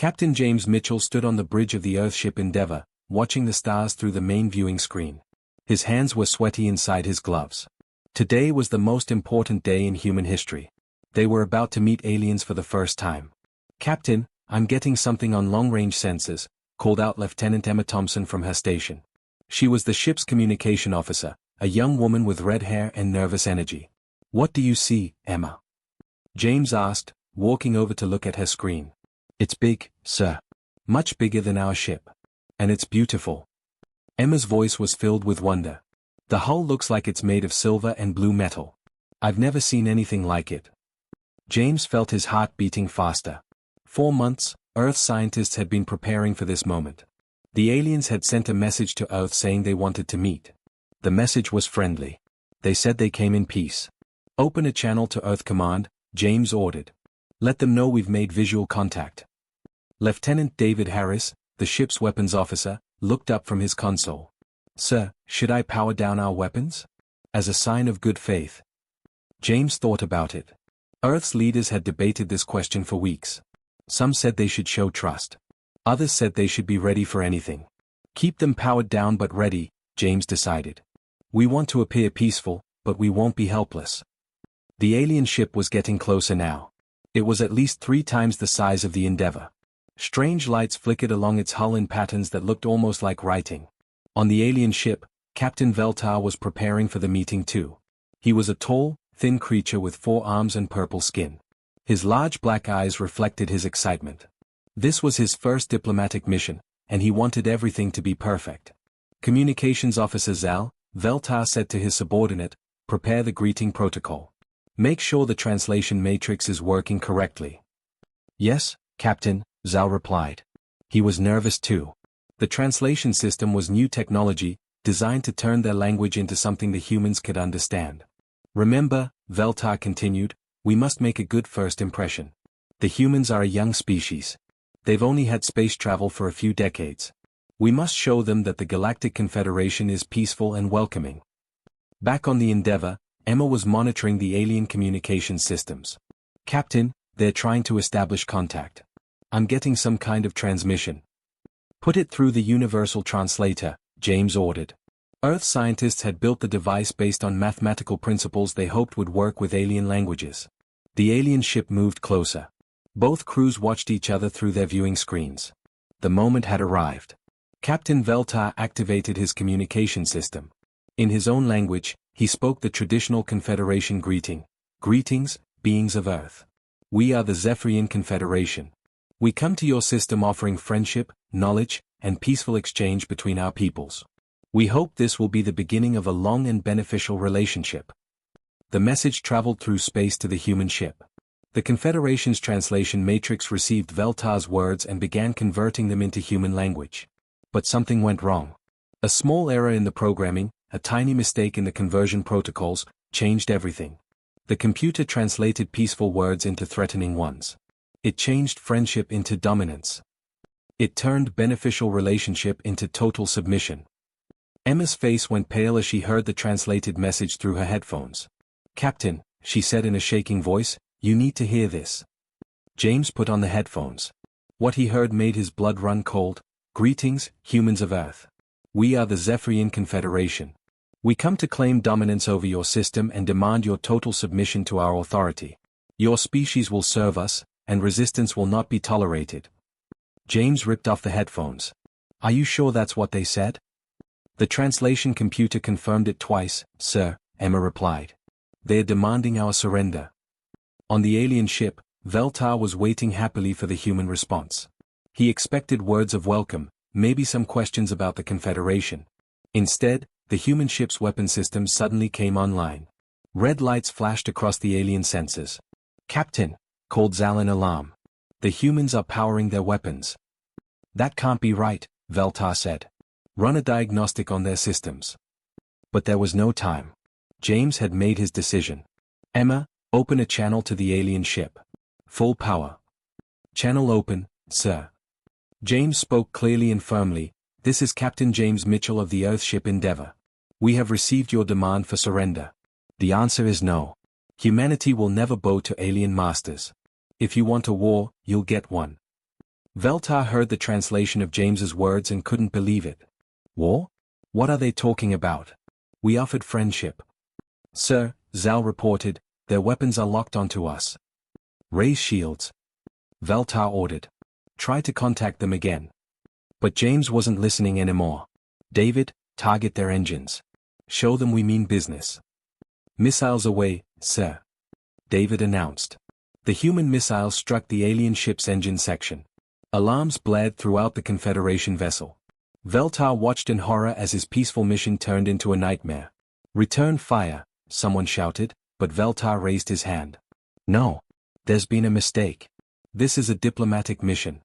Captain James Mitchell stood on the bridge of the Earthship Endeavour, watching the stars through the main viewing screen. His hands were sweaty inside his gloves. Today was the most important day in human history. They were about to meet aliens for the first time. "Captain, I'm getting something on long-range sensors," called out Lieutenant Emma Thompson from her station. She was the ship's communication officer, a young woman with red hair and nervous energy. "What do you see, Emma?" James asked, walking over to look at her screen. "It's big, sir. Much bigger than our ship. And it's beautiful." Emma's voice was filled with wonder. "The hull looks like it's made of silver and blue metal. I've never seen anything like it." James felt his heart beating faster. 4 months, Earth scientists had been preparing for this moment. The aliens had sent a message to Earth saying they wanted to meet. The message was friendly. They said they came in peace. "Open a channel to Earth Command," James ordered. "Let them know we've made visual contact." Lieutenant David Harris, the ship's weapons officer, looked up from his console. "Sir, should I power down our weapons? As a sign of good faith?" James thought about it. Earth's leaders had debated this question for weeks. Some said they should show trust. Others said they should be ready for anything. "Keep them powered down but ready," James decided. "We want to appear peaceful, but we won't be helpless." The alien ship was getting closer now. It was at least 3 times the size of the Endeavour. Strange lights flickered along its hull in patterns that looked almost like writing. On the alien ship, Captain Veltar was preparing for the meeting too. He was a tall, thin creature with 4 arms and purple skin. His large black eyes reflected his excitement. This was his first diplomatic mission, and he wanted everything to be perfect. Communications Officer Zal, Veltar said to his subordinate, "Prepare the greeting protocol. Make sure the translation matrix is working correctly." "Yes, Captain," Zal replied. He was nervous too. The translation system was new technology, designed to turn their language into something the humans could understand. "Remember," Veltar continued, "we must make a good first impression. The humans are a young species. They've only had space travel for a few decades. We must show them that the Galactic Confederation is peaceful and welcoming." Back on the Endeavour, Emma was monitoring the alien communications systems. "Captain, they're trying to establish contact. I'm getting some kind of transmission." "Put it through the universal translator," James ordered. Earth scientists had built the device based on mathematical principles they hoped would work with alien languages. The alien ship moved closer. Both crews watched each other through their viewing screens. The moment had arrived. Captain Veltar activated his communication system. In his own language, he spoke the traditional Confederation greeting. "Greetings, beings of Earth. We are the Zephyrian Confederation. We come to your system offering friendship, knowledge, and peaceful exchange between our peoples. We hope this will be the beginning of a long and beneficial relationship." The message traveled through space to the human ship. The Confederation's translation matrix received Veltar's words and began converting them into human language. But something went wrong. A small error in the programming, a tiny mistake in the conversion protocols, changed everything. The computer translated peaceful words into threatening ones. It changed friendship into dominance. It turned beneficial relationship into total submission. Emma's face went pale as she heard the translated message through her headphones. "Captain," she said in a shaking voice, "you need to hear this." James put on the headphones. What he heard made his blood run cold. "Greetings, humans of Earth. We are the Zephyrian Confederation. We come to claim dominance over your system and demand your total submission to our authority. Your species will serve us, and resistance will not be tolerated." James ripped off the headphones. "Are you sure that's what they said?" "The translation computer confirmed it twice, sir," Emma replied. "They're demanding our surrender." On the alien ship, Veltar was waiting happily for the human response. He expected words of welcome, maybe some questions about the Confederation. Instead, the human ship's weapon system suddenly came online. Red lights flashed across the alien sensors. "Captain," called Zal in alarm. "The humans are powering their weapons." "That can't be right," Veltar said. "Run a diagnostic on their systems." But there was no time. James had made his decision. "Emma, open a channel to the alien ship. Full power." "Channel open, sir." James spoke clearly and firmly. "This is Captain James Mitchell of the Earthship Endeavour. We have received your demand for surrender. The answer is no. Humanity will never bow to alien masters. If you want a war, you'll get one." Veltar heard the translation of James's words and couldn't believe it. War? What are they talking about? We offered friendship. Sir, Zal reported, their weapons are locked onto us. Raise shields. Veltar ordered. Try to contact them again. But James wasn't listening anymore. David, target their engines. Show them we mean business. Missiles away, sir. David announced. The human missiles struck the alien ship's engine section. Alarms blared throughout the Confederation vessel. Veltar watched in horror as his peaceful mission turned into a nightmare. Return fire, someone shouted, but Veltar raised his hand. No. There's been a mistake. This is a diplomatic mission.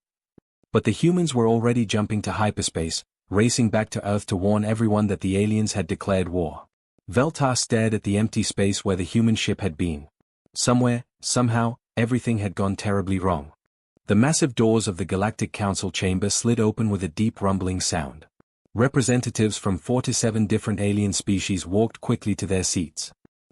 But the humans were already jumping to hyperspace, racing back to Earth to warn everyone that the aliens had declared war. Veltar stared at the empty space where the human ship had been. Somewhere, somehow, everything had gone terribly wrong. The massive doors of the Galactic Council chamber slid open with a deep rumbling sound. Representatives from 47 different alien species walked quickly to their seats.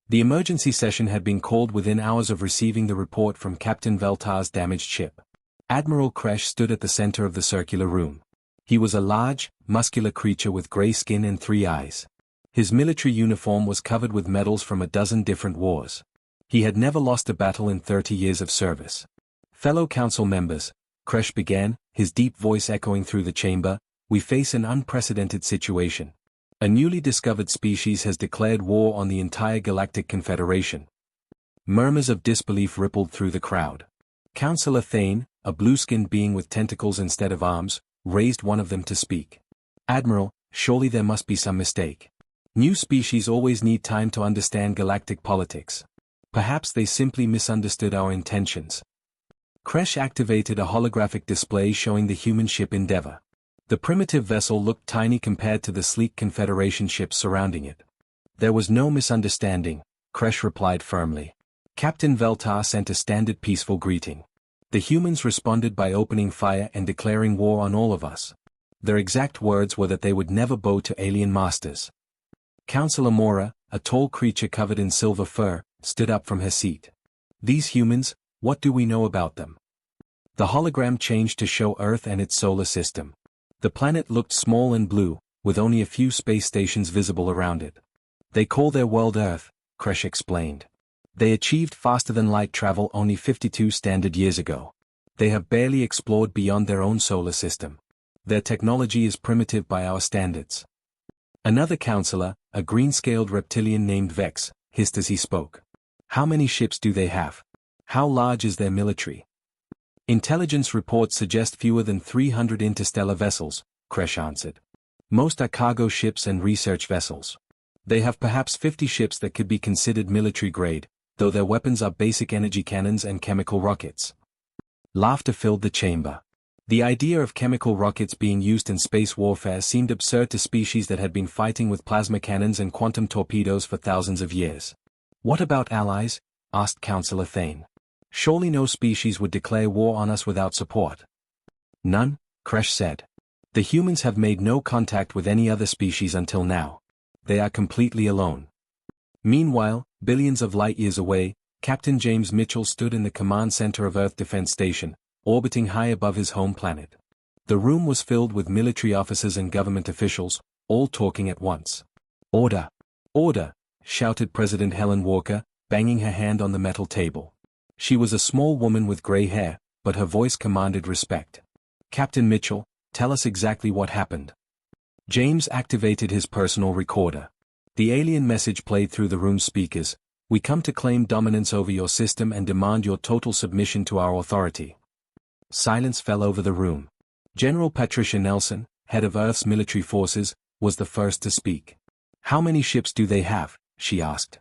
The emergency session had been called within hours of receiving the report from Captain Veltar's damaged ship. Admiral Kresh stood at the center of the circular room. He was a large, muscular creature with gray skin and 3 eyes. His military uniform was covered with medals from a dozen different wars. He had never lost a battle in 30 years of service. Fellow council members, Kresh began, his deep voice echoing through the chamber, we face an unprecedented situation. A newly discovered species has declared war on the entire Galactic Confederation. Murmurs of disbelief rippled through the crowd. Councillor Thane, a blue-skinned being with tentacles instead of arms, raised one of them to speak. Admiral, surely there must be some mistake. New species always need time to understand galactic politics. Perhaps they simply misunderstood our intentions. Kresh activated a holographic display showing the human ship Endeavour. The primitive vessel looked tiny compared to the sleek Confederation ships surrounding it. There was no misunderstanding, Kresh replied firmly. Captain Veltar sent a standard peaceful greeting. The humans responded by opening fire and declaring war on all of us. Their exact words were that they would never bow to alien masters. Councillor Mora, a tall creature covered in silver fur, stood up from her seat. These humans, what do we know about them? The hologram changed to show Earth and its solar system. The planet looked small and blue, with only a few space stations visible around it. They call their world Earth, Kresh explained. They achieved faster-than-light travel only 52 standard years ago. They have barely explored beyond their own solar system. Their technology is primitive by our standards. Another counselor, a green-scaled reptilian named Vex, hissed as he spoke. How many ships do they have? How large is their military? Intelligence reports suggest fewer than 300 interstellar vessels, Kresh answered. Most are cargo ships and research vessels. They have perhaps 50 ships that could be considered military-grade, though their weapons are basic energy cannons and chemical rockets. Laughter filled the chamber. The idea of chemical rockets being used in space warfare seemed absurd to species that had been fighting with plasma cannons and quantum torpedoes for thousands of years. What about allies? Asked Councillor Thane. Surely no species would declare war on us without support. None, Kresh said. The humans have made no contact with any other species until now. They are completely alone. Meanwhile, billions of light-years away, Captain James Mitchell stood in the command center of Earth Defense Station, orbiting high above his home planet. The room was filled with military officers and government officials, all talking at once. Order! Order! Shouted President Helen Walker, banging her hand on the metal table. She was a small woman with gray hair, but her voice commanded respect. Captain Mitchell, tell us exactly what happened. James activated his personal recorder. The alien message played through the room's speakers. We come to claim dominance over your system and demand your total submission to our authority. Silence fell over the room. General Patricia Nelson, head of Earth's military forces, was the first to speak. How many ships do they have? She asked.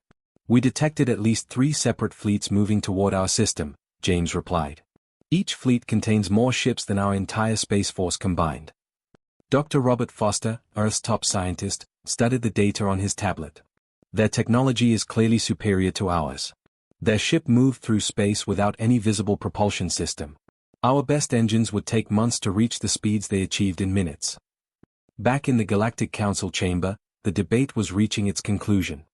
We detected at least 3 separate fleets moving toward our system, James replied. Each fleet contains more ships than our entire Space Force combined. Dr. Robert Foster, Earth's top scientist, studied the data on his tablet. Their technology is clearly superior to ours. Their ship moved through space without any visible propulsion system. Our best engines would take months to reach the speeds they achieved in minutes. Back in the Galactic Council chamber, the debate was reaching its conclusion.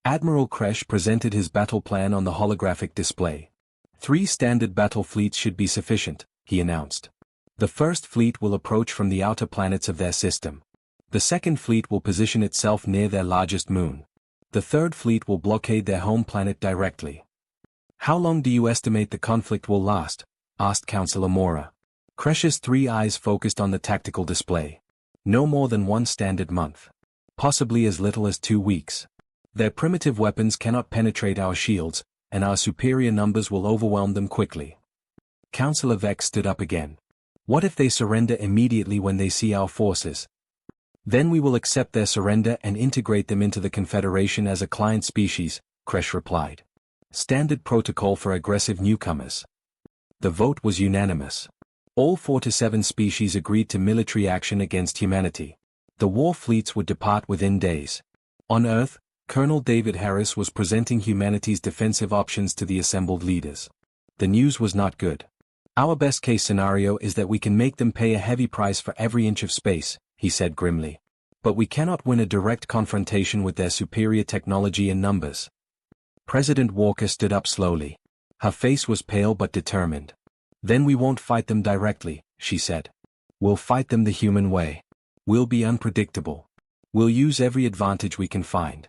Admiral Kresh presented his battle plan on the holographic display. 3 standard battle fleets should be sufficient, he announced. The first fleet will approach from the outer planets of their system. The second fleet will position itself near their largest moon. The third fleet will blockade their home planet directly. How long do you estimate the conflict will last? Asked Counselor Mora. Kresh's 3 eyes focused on the tactical display. No more than 1 standard month. Possibly as little as 2 weeks. Their primitive weapons cannot penetrate our shields, and our superior numbers will overwhelm them quickly. Counselor Vex stood up again. What if they surrender immediately when they see our forces? Then we will accept their surrender and integrate them into the Confederation as a client species, Kresh replied. Standard protocol for aggressive newcomers. The vote was unanimous. All 4 to 7 species agreed to military action against humanity. The war fleets would depart within days. On Earth, Colonel David Harris was presenting humanity's defensive options to the assembled leaders. The news was not good. Our best-case scenario is that we can make them pay a heavy price for every inch of space, he said grimly. But we cannot win a direct confrontation with their superior technology and numbers. President Walker stood up slowly. Her face was pale but determined. Then we won't fight them directly, she said. We'll fight them the human way. We'll be unpredictable. We'll use every advantage we can find.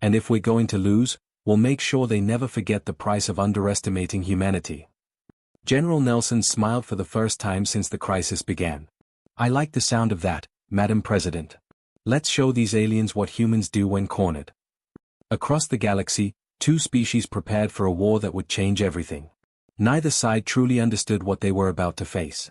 And if we're going to lose, we'll make sure they never forget the price of underestimating humanity. General Nelson smiled for the first time since the crisis began. I like the sound of that, Madam President. Let's show these aliens what humans do when cornered. Across the galaxy, 2 species prepared for a war that would change everything. Neither side truly understood what they were about to face.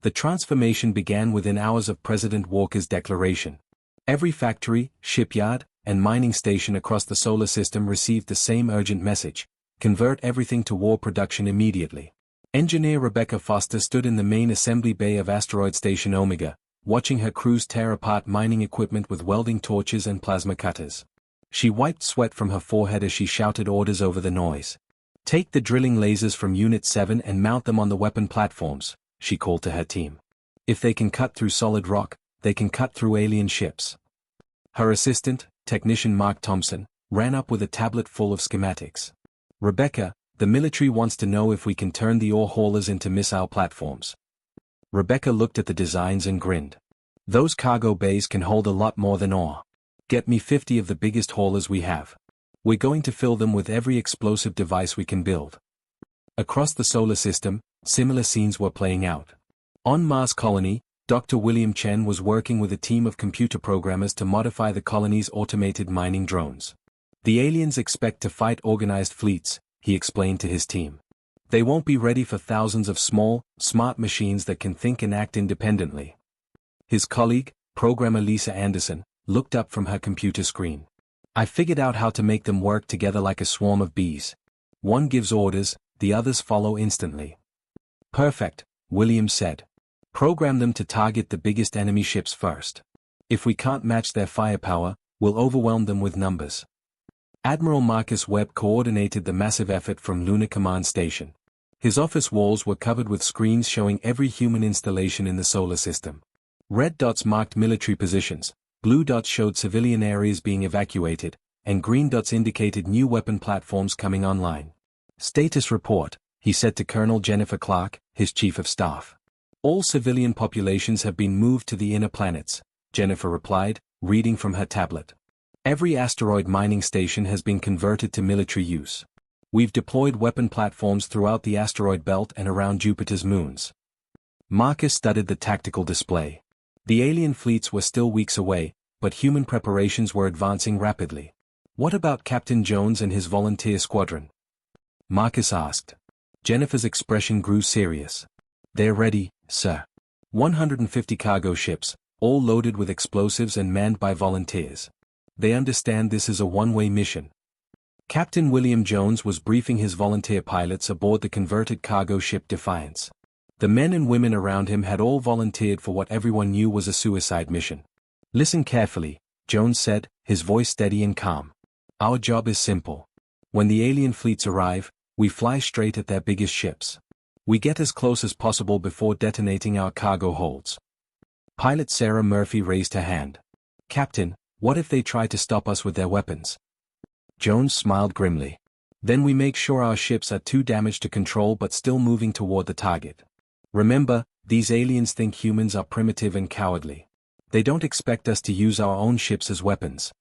The transformation began within hours of President Walker's declaration. Every factory, shipyard, and mining station across the solar system received the same urgent message: convert everything to war production immediately. Engineer Rebecca Foster stood in the main assembly bay of Asteroid Station Omega, watching her crews tear apart mining equipment with welding torches and plasma cutters. She wiped sweat from her forehead as she shouted orders over the noise. Take the drilling lasers from Unit 7 and mount them on the weapon platforms, she called to her team. If they can cut through solid rock, they can cut through alien ships. Her assistant, Technician Mark Thompson, ran up with a tablet full of schematics. Rebecca, the military wants to know if we can turn the ore haulers into missile platforms. Rebecca looked at the designs and grinned. Those cargo bays can hold a lot more than ore. Get me 50 of the biggest haulers we have. We're going to fill them with every explosive device we can build. Across the solar system, similar scenes were playing out. On Mars Colony, Dr. William Chen was working with a team of computer programmers to modify the colony's automated mining drones. The aliens expect to fight organized fleets, he explained to his team. They won't be ready for thousands of small, smart machines that can think and act independently. His colleague, programmer Lisa Anderson, looked up from her computer screen. I figured out how to make them work together like a swarm of bees. One gives orders, the others follow instantly. Perfect, Williams said. Program them to target the biggest enemy ships first. If we can't match their firepower, we'll overwhelm them with numbers. Admiral Marcus Webb coordinated the massive effort from Lunar Command Station. His office walls were covered with screens showing every human installation in the solar system. Red dots marked military positions, blue dots showed civilian areas being evacuated, and green dots indicated new weapon platforms coming online. Status report, he said to Colonel Jennifer Clark, his chief of staff. All civilian populations have been moved to the inner planets, Jennifer replied, reading from her tablet. Every asteroid mining station has been converted to military use. We've deployed weapon platforms throughout the asteroid belt and around Jupiter's moons. Marcus studied the tactical display. The alien fleets were still weeks away, but human preparations were advancing rapidly. What about Captain Jones and his volunteer squadron? Marcus asked. Jennifer's expression grew serious. They're ready, sir. 150 cargo ships, all loaded with explosives and manned by volunteers. They understand this is a one-way mission. Captain William Jones was briefing his volunteer pilots aboard the converted cargo ship Defiance. The men and women around him had all volunteered for what everyone knew was a suicide mission. Listen carefully, Jones said, his voice steady and calm. Our job is simple. When the alien fleets arrive, we fly straight at their biggest ships. We get as close as possible before detonating our cargo holds. Pilot Sarah Murphy raised her hand. Captain, what if they try to stop us with their weapons? Jones smiled grimly. Then we make sure our ships are too damaged to control but still moving toward the target. Remember, these aliens think humans are primitive and cowardly. They don't expect us to use our own ships as weapons.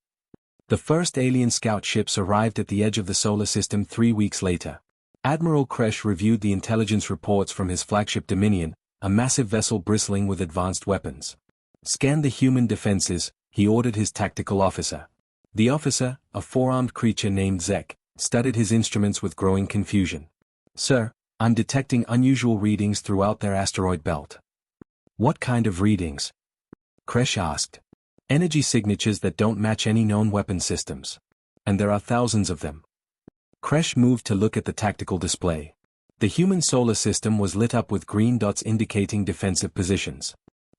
The first alien scout ships arrived at the edge of the solar system 3 weeks later. Admiral Kresh reviewed the intelligence reports from his flagship Dominion, a massive vessel bristling with advanced weapons. Scan the human defenses, he ordered his tactical officer. The officer, a four-armed creature named Zek, studied his instruments with growing confusion. Sir, I'm detecting unusual readings throughout their asteroid belt. What kind of readings? Kresh asked. Energy signatures that don't match any known weapon systems. And there are thousands of them. Kresh moved to look at the tactical display. The human solar system was lit up with green dots indicating defensive positions.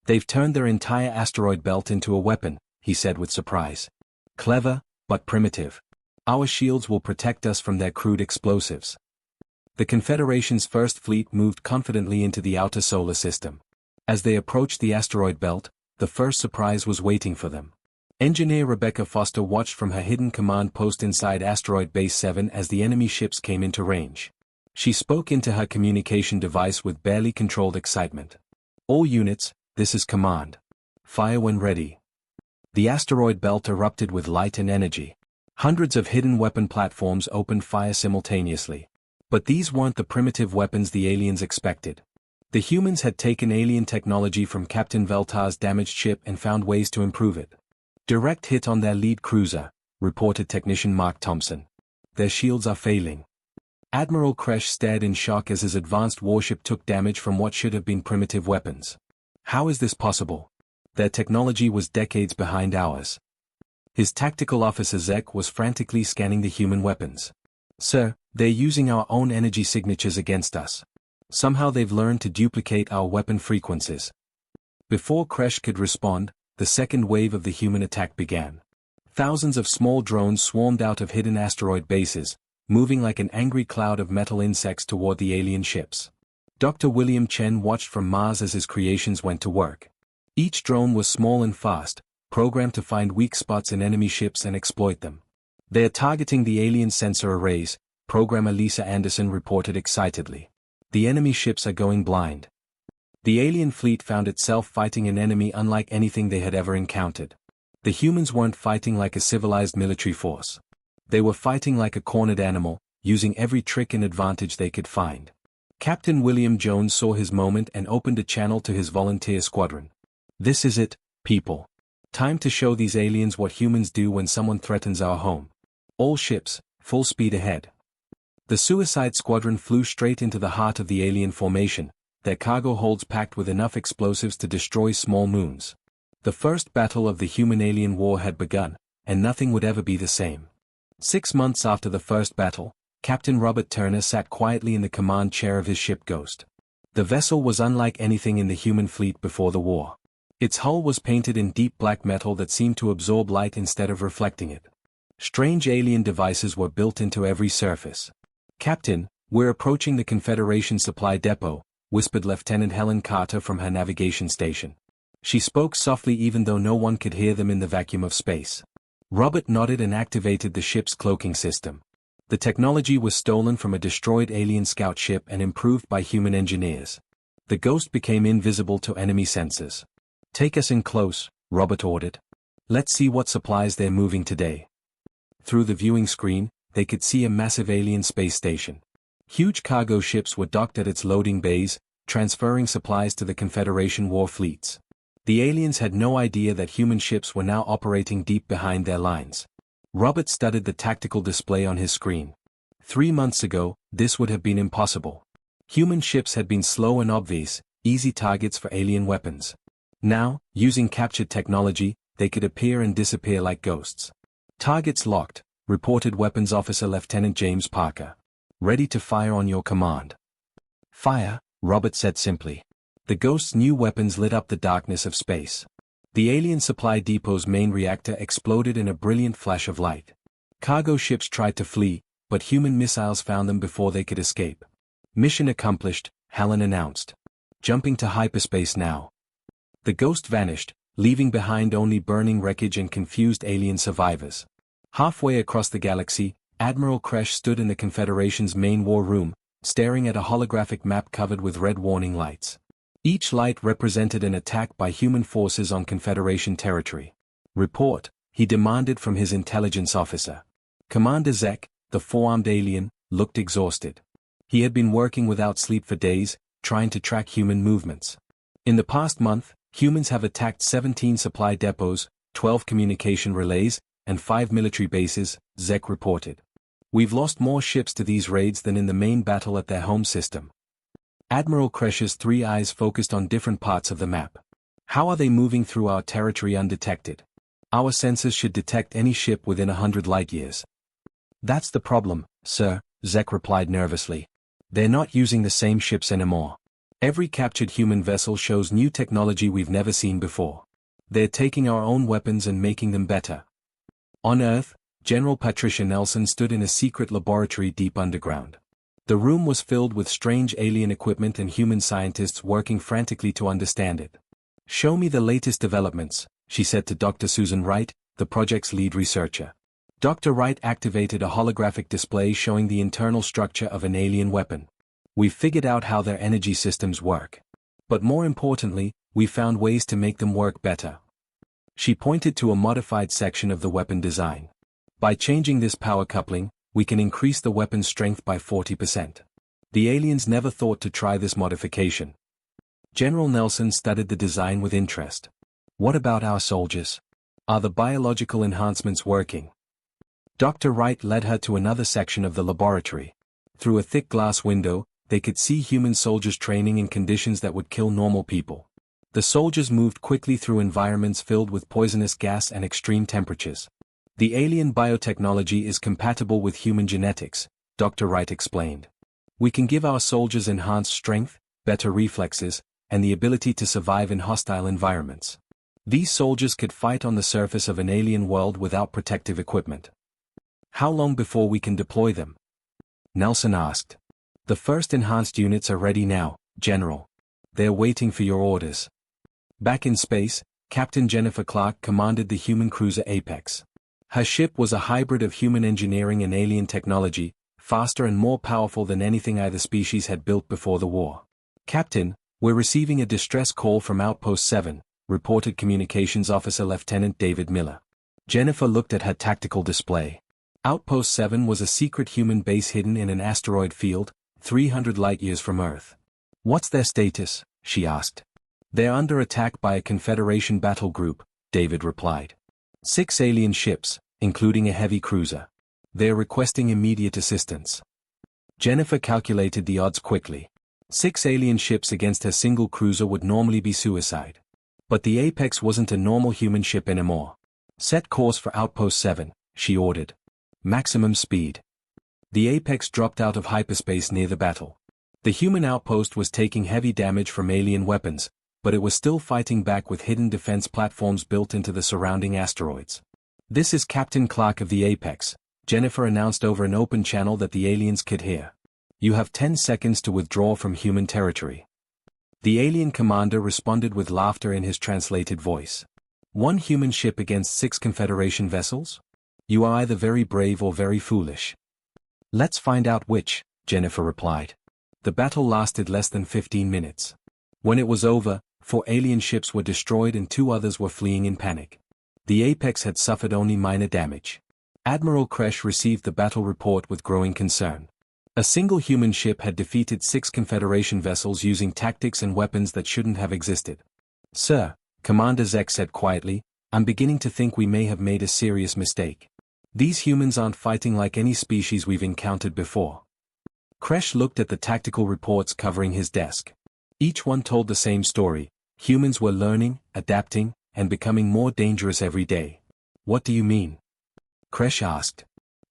They've turned their entire asteroid belt into a weapon, he said with surprise. Clever, but primitive. Our shields will protect us from their crude explosives. The Confederation's first fleet moved confidently into the outer solar system. As they approached the asteroid belt, the first surprise was waiting for them. Engineer Rebecca Foster watched from her hidden command post inside Asteroid Base 7 as the enemy ships came into range. She spoke into her communication device with barely controlled excitement. All units, this is command. Fire when ready. The asteroid belt erupted with light and energy. Hundreds of hidden weapon platforms opened fire simultaneously. But these weren't the primitive weapons the aliens expected. The humans had taken alien technology from Captain Veltar's damaged ship and found ways to improve it. Direct hit on their lead cruiser, reported technician Mark Thompson. Their shields are failing. Admiral Kresh stared in shock as his advanced warship took damage from what should have been primitive weapons. How is this possible? Their technology was decades behind ours. His tactical officer Zek was frantically scanning the human weapons. Sir, they're using our own energy signatures against us. Somehow they've learned to duplicate our weapon frequencies. Before Kresh could respond, the second wave of the human attack began. Thousands of small drones swarmed out of hidden asteroid bases, moving like an angry cloud of metal insects toward the alien ships. Dr. William Chen watched from Mars as his creations went to work. Each drone was small and fast, programmed to find weak spots in enemy ships and exploit them. They are targeting the alien sensor arrays, programmer Lisa Anderson reported excitedly. The enemy ships are going blind. The alien fleet found itself fighting an enemy unlike anything they had ever encountered. The humans weren't fighting like a civilized military force. They were fighting like a cornered animal, using every trick and advantage they could find. Captain William Jones saw his moment and opened a channel to his volunteer squadron. This is it, people. Time to show these aliens what humans do when someone threatens our home. All ships, full speed ahead. The Suicide Squadron flew straight into the heart of the alien formation, their cargo holds packed with enough explosives to destroy small moons. The first battle of the human-alien war had begun, and nothing would ever be the same. 6 months after the first battle, Captain Robert Turner sat quietly in the command chair of his ship Ghost. The vessel was unlike anything in the human fleet before the war. Its hull was painted in deep black metal that seemed to absorb light instead of reflecting it. Strange alien devices were built into every surface. Captain, we're approaching the Confederation supply depot, whispered Lieutenant Helen Carter from her navigation station. She spoke softly even though no one could hear them in the vacuum of space. Robert nodded and activated the ship's cloaking system. The technology was stolen from a destroyed alien scout ship and improved by human engineers. The Ghost became invisible to enemy sensors. Take us in close, Robert ordered. Let's see what supplies they're moving today. Through the viewing screen, they could see a massive alien space station. Huge cargo ships were docked at its loading bays, transferring supplies to the Confederation war fleets. The aliens had no idea that human ships were now operating deep behind their lines. Robert studied the tactical display on his screen. 3 months ago, this would have been impossible. Human ships had been slow and obvious, easy targets for alien weapons. Now, using captured technology, they could appear and disappear like ghosts. Targets locked, reported Weapons Officer Lieutenant James Parker. Ready to fire on your command. Fire, Robert said simply. The Ghost's new weapons lit up the darkness of space. The alien supply depot's main reactor exploded in a brilliant flash of light. Cargo ships tried to flee, but human missiles found them before they could escape. Mission accomplished, Helen announced. Jumping to hyperspace now. The Ghost vanished, leaving behind only burning wreckage and confused alien survivors. Halfway across the galaxy, Admiral Kresh stood in the Confederation's main war room, staring at a holographic map covered with red warning lights. Each light represented an attack by human forces on Confederation territory. "Report," he demanded from his intelligence officer. Commander Zek, the four-armed alien, looked exhausted. He had been working without sleep for days, trying to track human movements. In the past month, humans have attacked 17 supply depots, 12 communication relays, and 5 military bases, Zek reported. "We've lost more ships to these raids than in the main battle at their home system." Admiral Kresh's three eyes focused on different parts of the map. "How are they moving through our territory undetected? Our sensors should detect any ship within 100 light-years." "That's the problem, sir," Zek replied nervously. "They're not using the same ships anymore. Every captured human vessel shows new technology we've never seen before. They're taking our own weapons and making them better." On Earth, General Patricia Nelson stood in a secret laboratory deep underground. The room was filled with strange alien equipment and human scientists working frantically to understand it. "Show me the latest developments," she said to Dr. Susan Wright, the project's lead researcher. Dr. Wright activated a holographic display showing the internal structure of an alien weapon. "We've figured out how their energy systems work. But more importantly, we found ways to make them work better." She pointed to a modified section of the weapon design. "By changing this power coupling, we can increase the weapon's strength by 40%. The aliens never thought to try this modification." General Nelson studied the design with interest. "What about our soldiers? Are the biological enhancements working?" Dr. Wright led her to another section of the laboratory. Through a thick glass window, they could see human soldiers training in conditions that would kill normal people. The soldiers moved quickly through environments filled with poisonous gas and extreme temperatures. "The alien biotechnology is compatible with human genetics," Dr. Wright explained. "We can give our soldiers enhanced strength, better reflexes, and the ability to survive in hostile environments. These soldiers could fight on the surface of an alien world without protective equipment." "How long before we can deploy them?" Nelson asked. "The first enhanced units are ready now, General. They're waiting for your orders." Back in space, Captain Jennifer Clark commanded the human cruiser Apex. Her ship was a hybrid of human engineering and alien technology, faster and more powerful than anything either species had built before the war. "Captain, we're receiving a distress call from Outpost 7, reported Communications Officer Lieutenant David Miller. Jennifer looked at her tactical display. Outpost 7 was a secret human base hidden in an asteroid field, 300 light-years from Earth. "What's their status?" she asked. "They're under attack by a Confederation battle group," David replied. 6 alien ships, including a heavy cruiser. They're requesting immediate assistance." Jennifer calculated the odds quickly. 6 alien ships against her single cruiser would normally be suicide. But the Apex wasn't a normal human ship anymore. "Set course for Outpost 7, she ordered. "Maximum speed." The Apex dropped out of hyperspace near the battle. The human outpost was taking heavy damage from alien weapons, but it was still fighting back with hidden defense platforms built into the surrounding asteroids. "This is Captain Clark of the Apex," Jennifer announced over an open channel that the aliens could hear. "You have 10 seconds to withdraw from human territory." The alien commander responded with laughter in his translated voice. "1 human ship against 6 Confederation vessels? You are either very brave or very foolish." "Let's find out which," Jennifer replied. The battle lasted less than 15 minutes. When it was over, 4 alien ships were destroyed and 2 others were fleeing in panic. The Apex had suffered only minor damage. Admiral Kresh received the battle report with growing concern. A single human ship had defeated 6 Confederation vessels using tactics and weapons that shouldn't have existed. "Sir," Commander Zek said quietly, "I'm beginning to think we may have made a serious mistake. These humans aren't fighting like any species we've encountered before." Kresh looked at the tactical reports covering his desk. Each one told the same story: humans were learning, adapting, and becoming more dangerous every day. "What do you mean?" Kresh asked.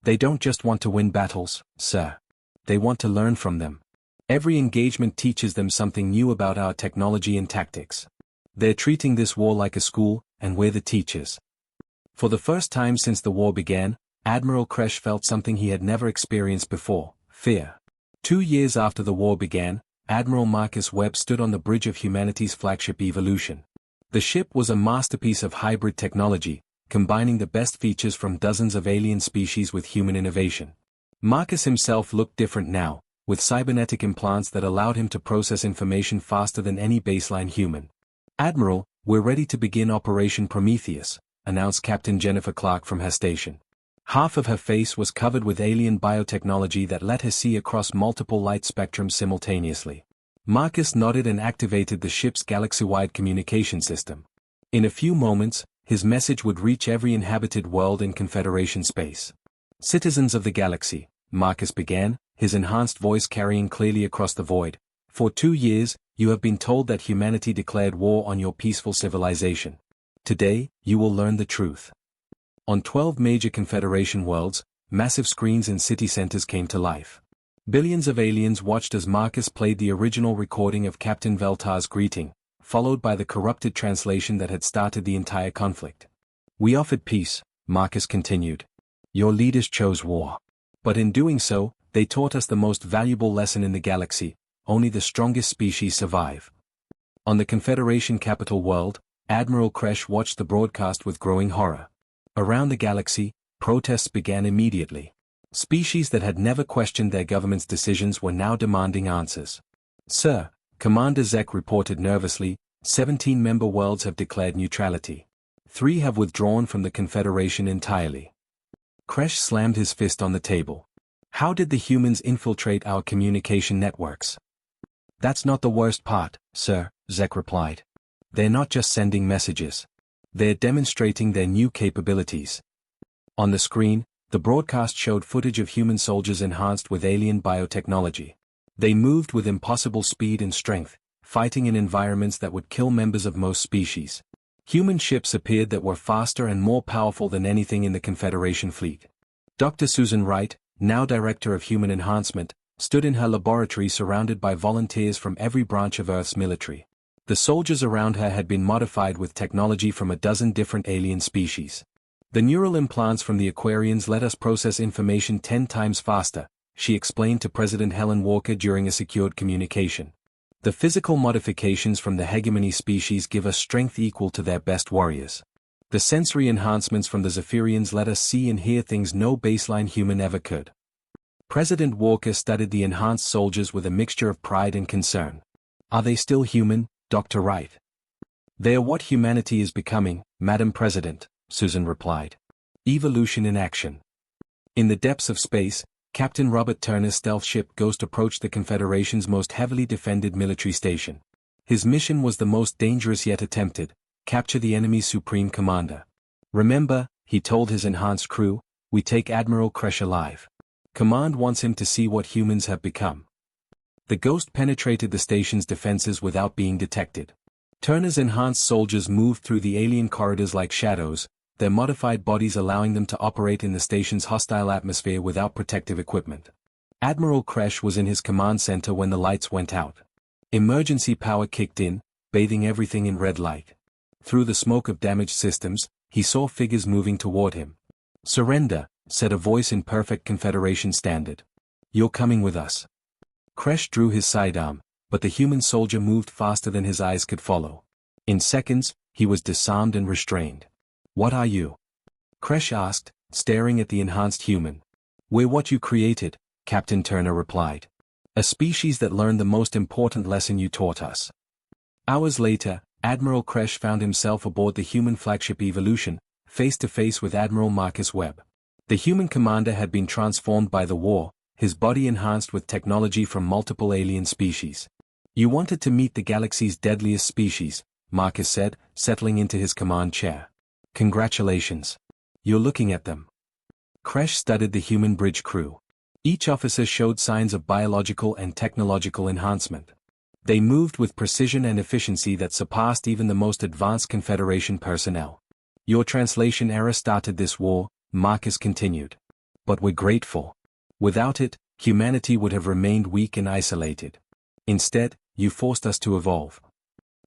"They don't just want to win battles, sir. They want to learn from them. Every engagement teaches them something new about our technology and tactics. They're treating this war like a school, and we're the teachers." For the first time since the war began, Admiral Kresh felt something he had never experienced before: fear. 2 years after the war began, Admiral Marcus Webb stood on the bridge of humanity's flagship Evolution. The ship was a masterpiece of hybrid technology, combining the best features from dozens of alien species with human innovation. Marcus himself looked different now, with cybernetic implants that allowed him to process information faster than any baseline human. "Admiral, we're ready to begin Operation Prometheus," announced Captain Jennifer Clark from her station. Half of her face was covered with alien biotechnology that let her see across multiple light spectrums simultaneously. Marcus nodded and activated the ship's galaxy-wide communication system. In a few moments, his message would reach every inhabited world in Confederation space. "Citizens of the galaxy," Marcus began, his enhanced voice carrying clearly across the void, "for 2 years, you have been told that humanity declared war on your peaceful civilization. Today, you will learn the truth." On 12 major Confederation worlds, massive screens in city centers came to life. Billions of aliens watched as Marcus played the original recording of Captain Veltar's greeting, followed by the corrupted translation that had started the entire conflict. "We offered peace," Marcus continued. "Your leaders chose war. But in doing so, they taught us the most valuable lesson in the galaxy: only the strongest species survive." On the Confederation capital world, Admiral Kresh watched the broadcast with growing horror. Around the galaxy, protests began immediately. Species that had never questioned their government's decisions were now demanding answers. "Sir," Commander Zek reported nervously, 17 member worlds have declared neutrality. 3 have withdrawn from the Confederation entirely. Kresh slammed his fist on the table. "How did the humans infiltrate our communication networks?" "That's not the worst part, sir," Zek replied. "They're not just sending messages. They're demonstrating their new capabilities." On the screen, the broadcast showed footage of human soldiers enhanced with alien biotechnology. They moved with impossible speed and strength, fighting in environments that would kill members of most species. Human ships appeared that were faster and more powerful than anything in the Confederation fleet. Dr. Susan Wright, now Director of Human Enhancement, stood in her laboratory surrounded by volunteers from every branch of Earth's military. The soldiers around her had been modified with technology from a dozen different alien species. "The neural implants from the Aquarians let us process information 10 times faster," she explained to President Helen Walker during a secured communication. "The physical modifications from the hegemony species give us strength equal to their best warriors. The sensory enhancements from the Zephyrians let us see and hear things no baseline human ever could." President Walker studied the enhanced soldiers with a mixture of pride and concern. "Are they still human, Dr. Wright?" "They are what humanity is becoming, Madam President," Susan replied. "Evolution in action." In the depths of space, Captain Robert Turner's stealth ship Ghost approached the Confederation's most heavily defended military station. His mission was the most dangerous yet attempted: capture the enemy's supreme commander. "Remember," he told his enhanced crew, "we take Admiral Kresh alive. Command wants him to see what humans have become." The Ghost penetrated the station's defenses without being detected. Turner's enhanced soldiers moved through the alien corridors like shadows, their modified bodies allowing them to operate in the station's hostile atmosphere without protective equipment. Admiral Kresh was in his command center when the lights went out. Emergency power kicked in, bathing everything in red light. Through the smoke of damaged systems, he saw figures moving toward him. "Surrender," said a voice in perfect Confederation standard. "You're coming with us." Kresh drew his sidearm, but the human soldier moved faster than his eyes could follow. In seconds, he was disarmed and restrained. "What are you?" Kresh asked, staring at the enhanced human. "We're what you created," Captain Turner replied. "A species that learned the most important lesson you taught us." Hours later, Admiral Kresh found himself aboard the human flagship Evolution, face to face with Admiral Marcus Webb. The human commander had been transformed by the war, his body enhanced with technology from multiple alien species. "You wanted to meet the galaxy's deadliest species," Marcus said, settling into his command chair. "Congratulations. You're looking at them." Kresh studied the human bridge crew. Each officer showed signs of biological and technological enhancement. They moved with precision and efficiency that surpassed even the most advanced Confederation personnel. "Your translation error started this war," Marcus continued. "But we're grateful. Without it, humanity would have remained weak and isolated. Instead, you forced us to evolve."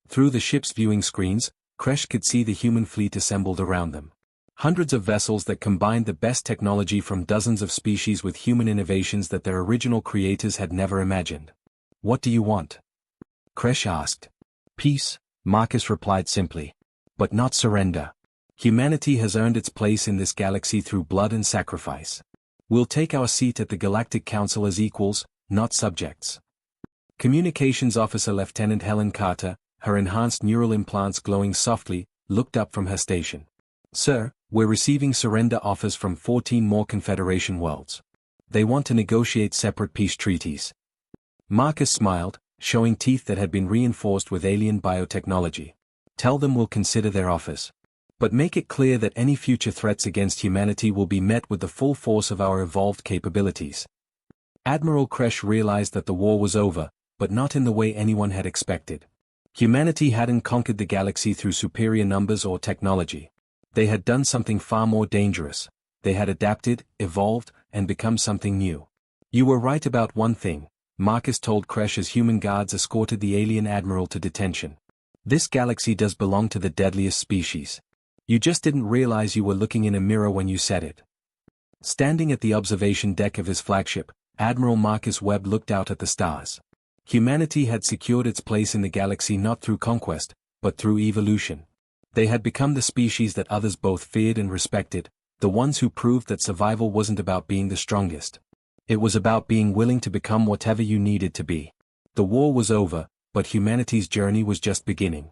Through the ship's viewing screens, Kresh could see the human fleet assembled around them. Hundreds of vessels that combined the best technology from dozens of species with human innovations that their original creators had never imagined. "What do you want?" Kresh asked. "Peace," Marcus replied simply. "But not surrender. Humanity has earned its place in this galaxy through blood and sacrifice. We'll take our seat at the Galactic Council as equals, not subjects. Communications Officer Lieutenant Helen Carter, her enhanced neural implants glowing softly, looked up from her station. Sir, we're receiving surrender offers from 14 more Confederation worlds. They want to negotiate separate peace treaties. Marcus smiled, showing teeth that had been reinforced with alien biotechnology. Tell them we'll consider their offers. But make it clear that any future threats against humanity will be met with the full force of our evolved capabilities. Admiral Kresh realized that the war was over, but not in the way anyone had expected. Humanity hadn't conquered the galaxy through superior numbers or technology. They had done something far more dangerous. They had adapted, evolved, and become something new. You were right about one thing, Marcus told Kresh as human guards escorted the alien admiral to detention. This galaxy does belong to the deadliest species. You just didn't realize you were looking in a mirror when you said it. Standing at the observation deck of his flagship, Admiral Marcus Webb looked out at the stars. Humanity had secured its place in the galaxy not through conquest, but through evolution. They had become the species that others both feared and respected, the ones who proved that survival wasn't about being the strongest. It was about being willing to become whatever you needed to be. The war was over, but humanity's journey was just beginning.